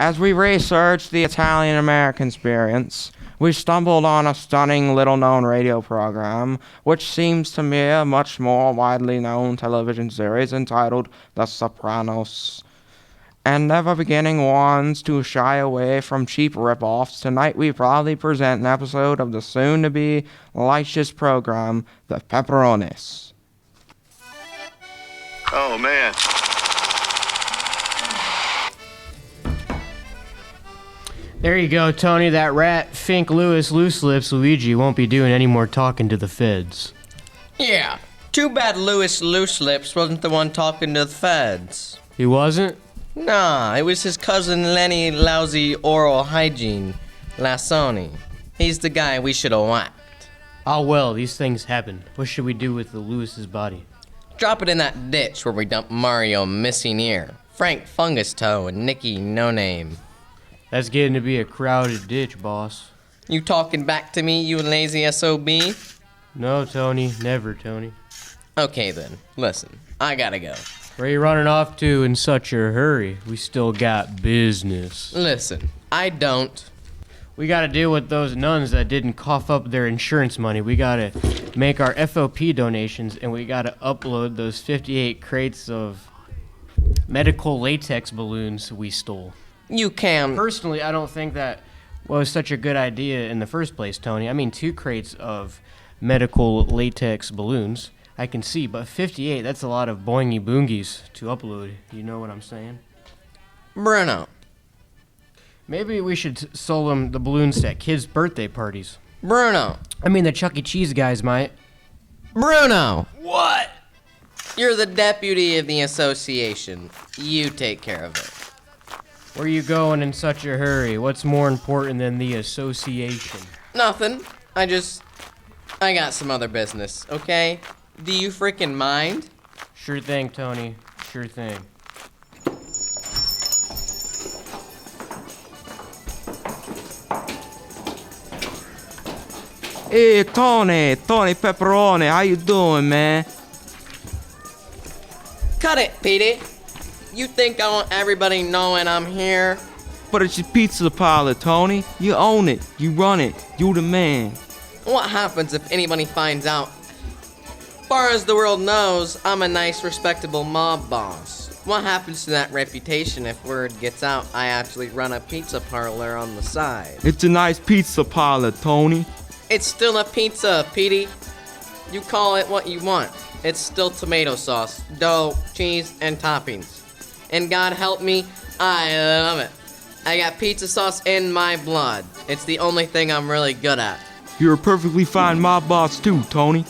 As we researched the Italian-American experience, we stumbled on a stunning little-known radio program, which seems to me a much more widely known television series entitled The Sopranos. And never beginning ones to shy away from cheap rip-offs, tonight we proudly present an episode of the soon-to-be licentious program, The Pepperonis. Oh, man. There you go, Tony. That rat, Fink Lewis Loose Lips Luigi won't be doing any more talking to the feds. Yeah. Too bad Louis Loose Lips wasn't the one talking to the feds. He wasn't? Nah, it was his cousin Lenny Lousy Oral Hygiene, Lassoni. He's the guy we should have whacked. Oh well, these things happen. What should we do with the Lewis's body? Drop it in that ditch where we dumped Mario Missing Ear, Frank Fungus Toe, and Nicky No Name. That's getting to be a crowded ditch, boss. You talking back to me, you lazy SOB? No, Tony. Never, Tony. Okay then, listen, I gotta go. Where you running off to in such a hurry? We still got business. Listen, I don't. We gotta deal with those nuns that didn't cough up their insurance money. We gotta make our FOP donations, and we gotta upload those 58 crates of medical latex balloons we stole. You can. Personally, I don't think that was such a good idea in the first place, Tony. I mean, 2 crates of medical latex balloons, I can see, but 58, that's a lot of boingy boongies to upload. You know what I'm saying? Bruno. Maybe we should sell them the balloons at kids' birthday parties. Bruno. I mean, the Chuck E. Cheese guys might. Bruno. What? You're the deputy of the association. You take care of it. Where you going in such a hurry? What's more important than the association? Nothing. I got some other business, okay? Do you freaking mind? Sure thing, Tony. Sure thing. Hey, Tony Pepperoni, how you doing, man? Cut it, Petey. You think I want everybody knowing I'm here? But it's your pizza parlor, Tony. You own it. You run it. You the man. What happens if anybody finds out? Far as the world knows, I'm a nice, respectable mob boss. What happens to that reputation if word gets out I actually run a pizza parlor on the side? It's a nice pizza parlor, Tony. It's still a pizza, Petey. You call it what you want. It's still tomato sauce, dough, cheese, and toppings. And God help me, I love it. I got pizza sauce in my blood. It's the only thing I'm really good at. You're a perfectly fine mob boss too, Tony.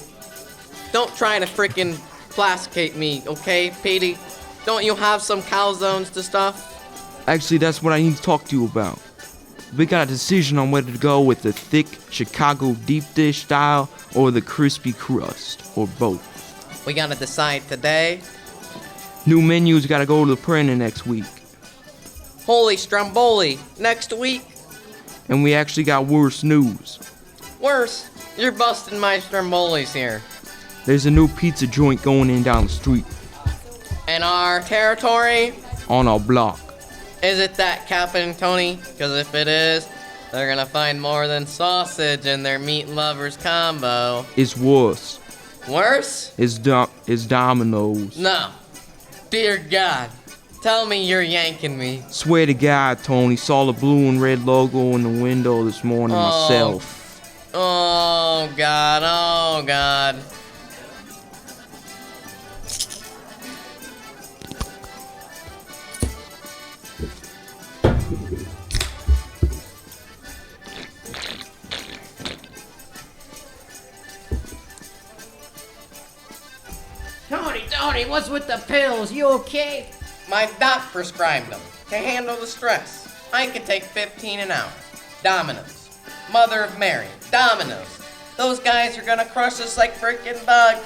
Don't try to frickin' plasticate me, okay, Petey? Don't you have some calzones to stuff? Actually, that's what I need to talk to you about. We got a decision on whether to go with the thick Chicago deep dish style or the crispy crust, or both. We gotta decide today. New menus gotta go to the printer next week. Holy Stromboli, next week? And we actually got worse news. Worse, you're busting my Strombolis here. There's a new pizza joint going in down the street. In our territory? On our block. Is it that, Captain Tony? Because if it is, they're gonna find more than sausage in their meat lovers combo. It's worse. Worse? It's Domino's. No. Dear God, tell me you're yanking me. Swear to God, Tony, saw the blue and red logo in the window this morning myself. Oh God, oh God. Tony, what's with the pills? You okay? My doc prescribed them to handle the stress. I could take 15 an hour. Domino's. Mother of Mary. Domino's. Those guys are gonna crush us like frickin' bugs.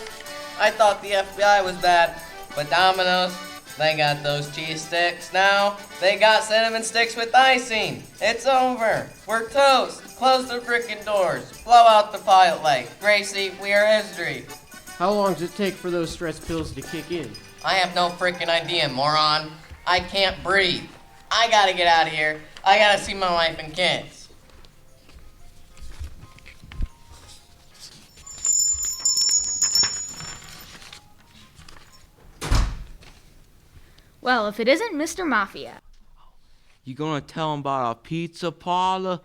I thought the FBI was bad, but Domino's, they got those cheese sticks now. They got cinnamon sticks with icing. It's over. We're toast. Close the frickin' doors. Blow out the pilot light. Gracie, we are history. How long does it take for those stress pills to kick in? I have no freaking idea, moron. I can't breathe. I gotta get out of here. I gotta see my wife and kids. Well, if it isn't Mr. Mafia. You gonna tell him about a pizza parlor?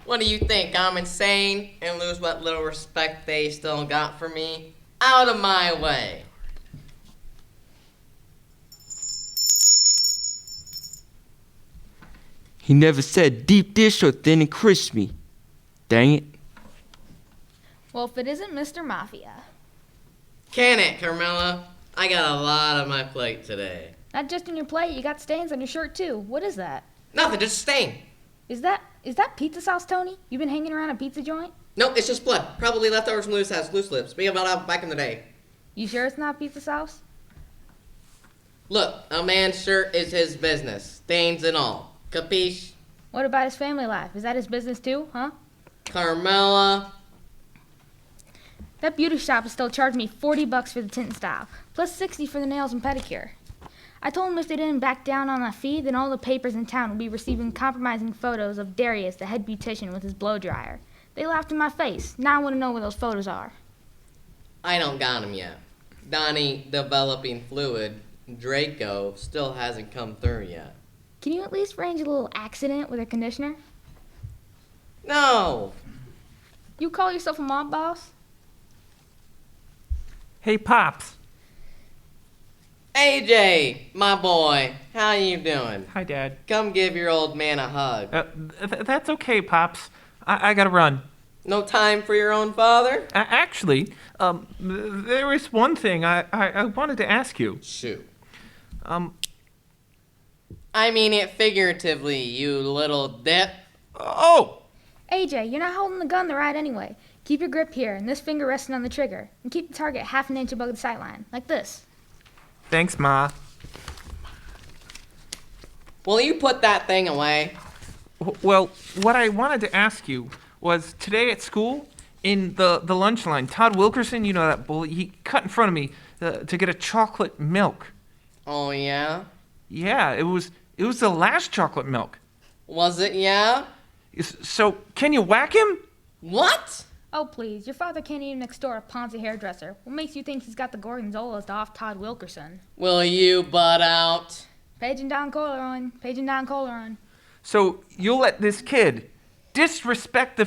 What do you think? I'm insane and lose what little respect they still got for me? Out of my way. He never said deep dish or thin and crispy. Dang it. Well, if it isn't Mr. Mafia. Can it, Carmela? I got a lot on my plate today. Not just on your plate, you got stains on your shirt too. What is that? Nothing, just a stain. Is that pizza sauce, Tony? You been hanging around a pizza joint? Nope, it's just blood. Probably leftovers from loose lips. Being about out back in the day. You sure it's not pizza sauce? Look, a man's shirt is his business. Stains and all. Capiche? What about his family life? Is that his business too, huh? Carmela? That beauty shop is still charging me $40 for the tint and style, plus $60 for the nails and pedicure. I told them if they didn't back down on that fee, then all the papers in town would be receiving compromising photos of Darius, the head beautician, with his blow dryer. They laughed in my face. Now I want to know where those photos are. I don't got him yet. Donnie developing fluid, Draco, still hasn't come through yet. Can you at least arrange a little accident with a conditioner? No! You call yourself a mob boss? Hey, Pops. AJ, my boy, how you doing? Hi, Dad. Come give your old man a hug. That's okay, Pops. I gotta run. No time for your own father? Actually, there is one thing I wanted to ask you. Shoot. Um, I mean it figuratively, you little dip. oh! AJ, you're not holding the gun the right anyway. Keep your grip here, and this finger resting on the trigger. And keep the target half an inch above the sight line, like this. Thanks, Ma. Will you put that thing away? Well, what I wanted to ask you was today at school, in the lunch line, Todd Wilkerson, you know that bully, he cut in front of me to get a chocolate milk. Oh, yeah? Yeah, it was the last chocolate milk. Was it, yeah? So, can you whack him? What? Oh, please, your father can't even extort a Ponzi hairdresser. What makes you think he's got the Gorgonzolas to off Todd Wilkerson? Will you butt out? Paging down Coleron. So, you'll let this kid disrespect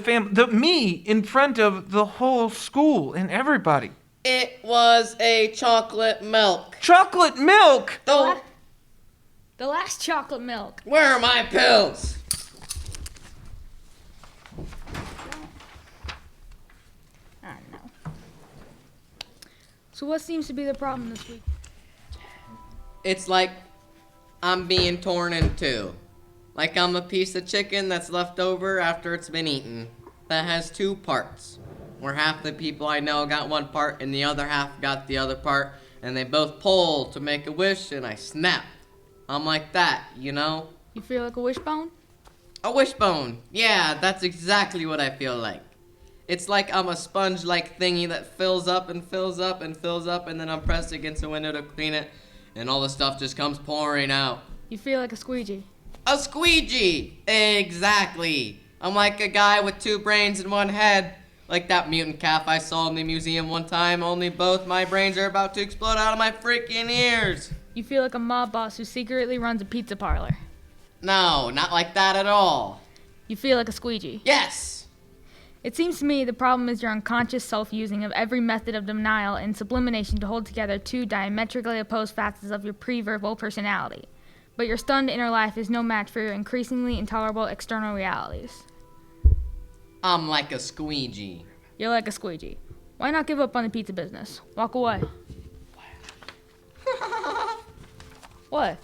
me in front of the whole school and everybody. It was a chocolate milk. Chocolate milk! The last chocolate milk. Where are my pills? I don't know. So what seems to be the problem this week? It's like I'm being torn in two. Like I'm a piece of chicken that's left over after it's been eaten. That has two parts. Where half the people I know got one part and the other half got the other part. And they both pull to make a wish and I snap. I'm like that, you know? You feel like a wishbone? A wishbone. Yeah, that's exactly what I feel like. It's like I'm a sponge-like thingy that fills up and fills up and fills up and then I'm pressed against a window to clean it and all the stuff just comes pouring out. You feel like a squeegee. A squeegee! Exactly. I'm like a guy with two brains and one head. Like that mutant calf I saw in the museum one time, only both my brains are about to explode out of my freaking ears. You feel like a mob boss who secretly runs a pizza parlor. No, not like that at all. You feel like a squeegee. Yes! It seems to me the problem is your unconscious self-using of every method of denial and sublimation to hold together two diametrically opposed facets of your pre-verbal personality. But your stunned inner life is no match for your increasingly intolerable external realities. I'm like a squeegee. You're like a squeegee. Why not give up on the pizza business? Walk away. What?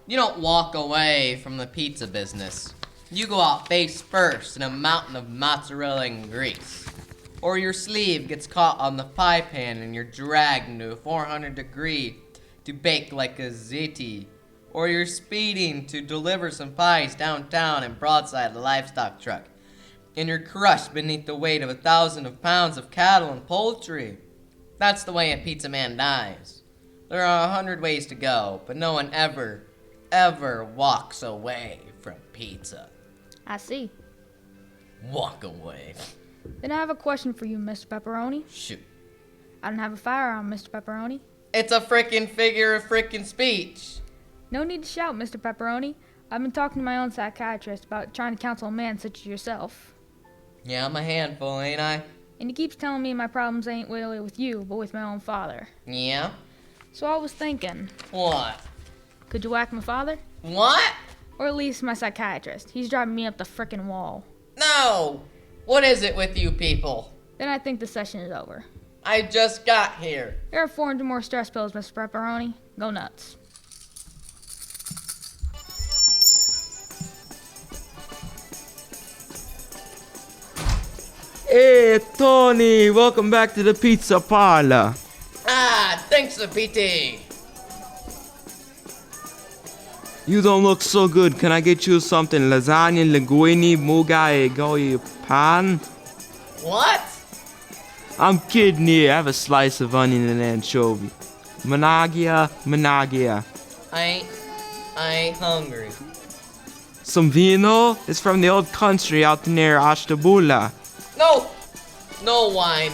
You don't walk away from the pizza business. You go out face first in a mountain of mozzarella and grease. Or your sleeve gets caught on the pie pan and you're dragged into a 400 degree to bake like a ziti. Or you're speeding to deliver some pies downtown and broadside a livestock truck. And you're crushed beneath the weight of 1,000 pounds of cattle and poultry. That's the way a pizza man dies. There are 100 ways to go, but no one ever walks away from pizza. I see. Walk away. Then I have a question for you, Mr. Pepperoni. Shoot. I don't have a firearm, Mr. Pepperoni. It's a frickin' figure of frickin' speech. No need to shout, Mr. Pepperoni. I've been talking to my own psychiatrist about trying to counsel a man such as yourself. Yeah, I'm a handful, ain't I? And he keeps telling me my problems ain't really with you, but with my own father. Yeah? So I was thinking, What? could you whack my father? What? Or at least my psychiatrist. He's driving me up the frickin' wall. No! What is it with you people? Then I think the session is over. I just got here. There are 400 more stress pills, Mr. Pepperoni. Go nuts. Hey, Tony, welcome back to the pizza parlor. Ah, thanks, PT. You don't look so good. Can I get you something? Lasagna, linguine, muga, e goy pan? What? I'm kidding here. I have a slice of onion and anchovy. Menagia. I ain't hungry. Some vino? It's from the old country out near Ashtabula. No wine.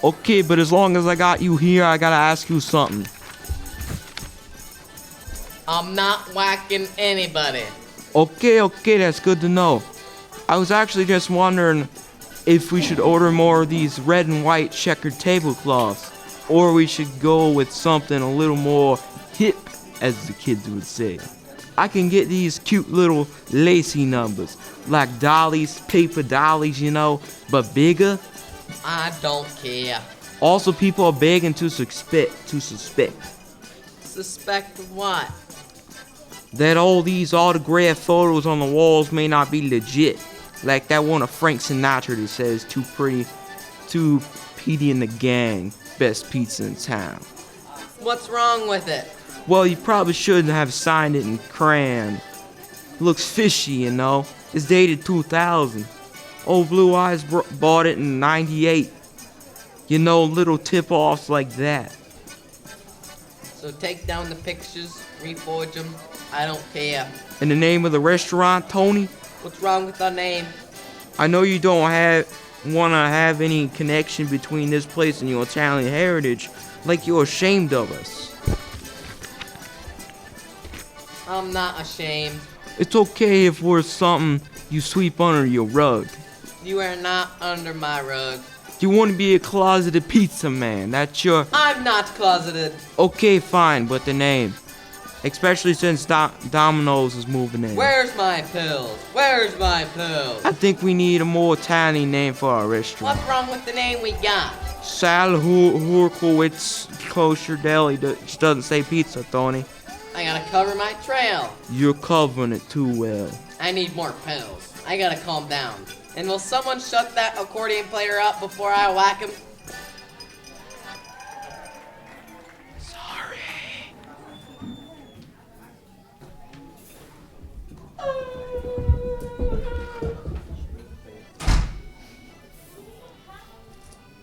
Okay, but as long as I got you here, I gotta ask you something. I'm not whacking anybody. Okay, that's good to know. I was actually just wondering if we should order more of these red and white checkered tablecloths, or we should go with something a little more hip, as the kids would say. I can get these cute little lacy numbers, like dollies, paper dollies, you know, but bigger. I don't care. Also, people are begging to suspect Suspect what? that all these autographed photos on the walls may not be legit. Like that one of Frank Sinatra that says, "Too pretty, too Petey and the gang, best pizza in town." What's wrong with it? Well, you probably shouldn't have signed it in crayon. Looks fishy, you know. It's dated 2000. Old Blue Eyes bought it in 98. You know, little tip-offs like that. So take down the pictures, reforge them. I don't care. And the name of the restaurant, Tony? What's wrong with our name? I know you don't want to have any connection between this place and your Italian heritage, like you're ashamed of us. I'm not ashamed. It's okay if we're something you sweep under your rug. You are not under my rug. You want to be a closeted pizza man, that's your... I'm not closeted. Okay, fine, but the name. Especially since Domino's is moving in. Where's my pills? Where's my pills? I think we need a more Italian name for our restaurant. What's wrong with the name we got? Sal Hurkowitz Kosher Deli just doesn't say pizza, Tony. I gotta cover my trail. You're covering it too well. I need more pills. I gotta calm down. And will someone shut that accordion player up before I whack him? Sorry.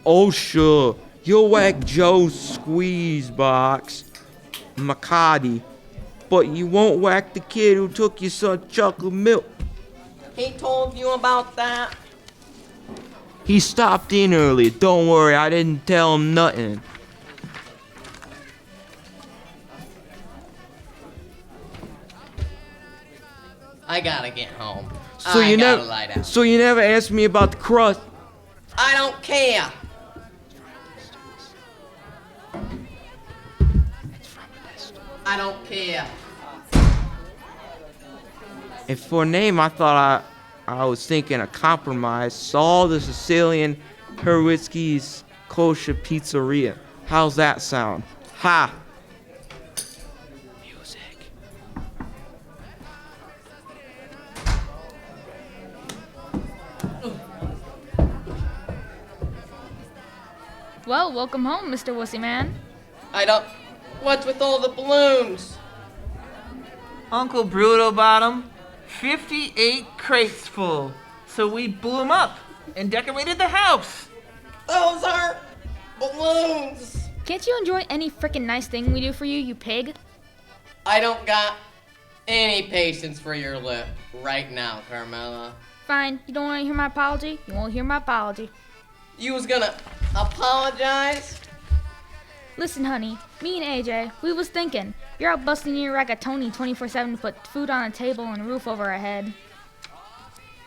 Oh, sure. You'll whack Joe's squeeze box, Macadi, but you won't whack the kid who took your son's chocolate milk. He told you about that? He stopped in earlier. Don't worry, I didn't tell him nothing. I gotta get home. So I you gotta never, lie down. so you never asked me about the crust. I don't care. I don't care. And for a name, I thought I was thinking a compromise. Saul the Sicilian Hurwitzky's Kosher Pizzeria. How's that sound? Ha! Music. Well, welcome home, Mr. Wussy Man. I don't... What's with all the balloons? Uncle Bruto Bottom, 58 crates full. So we blew 'em up. and decorated the house. Those are balloons. Can't you enjoy any frickin' nice thing we do for you, you pig? I don't got any patience for your lip right now, Carmela. Fine, you don't want to hear my apology? You won't hear my apology. You was gonna apologize? Listen, honey, me and AJ, we was thinking. You're out busting your ragatoni 24/7 to put food on a table and a roof over our head.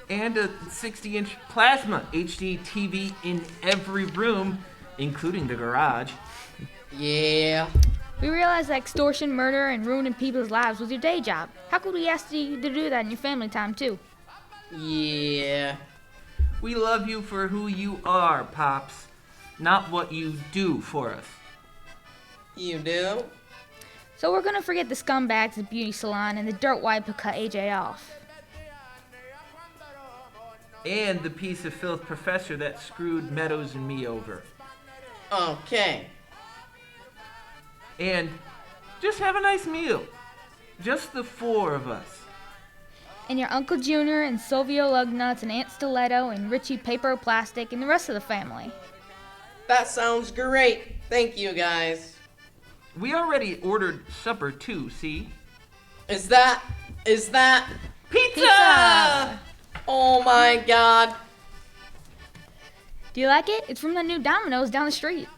And a 60-inch plasma HD TV in every room, including the garage. Yeah. We realized that extortion, murder, and ruining people's lives was your day job. How could we ask you to do that in your family time, too? Yeah. We love you for who you are, Pops, not what you do for us. You do? So we're gonna forget the scumbags at the beauty salon and the dirt wipe who cut AJ off. And the piece of filth professor that screwed Meadows and me over. Okay. And just have a nice meal. Just the four of us. And your Uncle Junior and Silvio Lugnuts and Aunt Stiletto and Richie Paper Plastic and the rest of the family. That sounds great. Thank you, guys. We already ordered supper too, see? Is that Pizza! Oh my god. Do you like it? It's from the new Domino's down the street.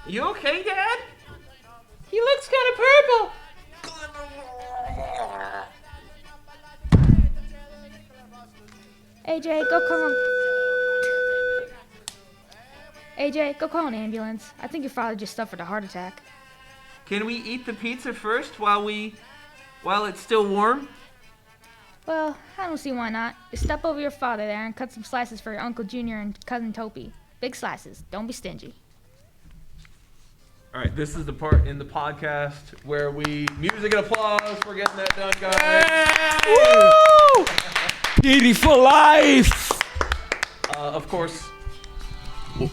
You okay, Dad? He looks kind of purple. AJ, go call AJ, go call an ambulance. I think your father just suffered a heart attack. Can we eat the pizza first while it's still warm? Well, I don't see why not. Just step over your father there and cut some slices for your Uncle Junior and Cousin Topi. Big slices. Don't be stingy. All right, this is the part in the podcast where we music and applause for getting that done, guys. Woo! Beautiful life. Of course,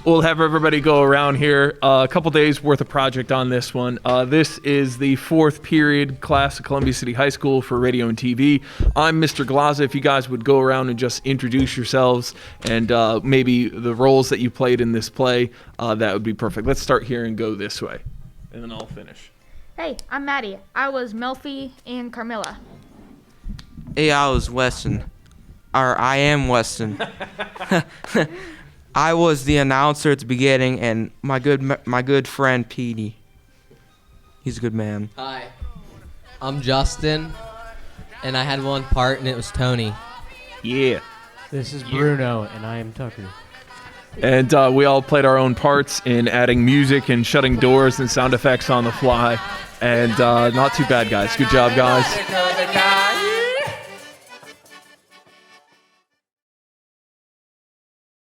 we'll have everybody go around here. A couple days worth of project on this one. This is the fourth period class of Columbia City High School for radio and TV. I'm Mr. Glaza. If you guys would go around and just introduce yourselves and maybe the roles that you played in this play, that would be perfect. Let's start here and go this way, and then I'll finish. Hey, I'm Maddie. I was Melfi and Carmilla. Hey, I was Weston. Or I am Weston. I was the announcer at the beginning, and my good friend Petey. He's a good man. Hi, I'm Justin, and I had one part, and it was Tony. Yeah. This is Bruno, and I am Tucker. And we all played our own parts in adding music and shutting doors and sound effects on the fly. And not too bad, guys. Good job, guys.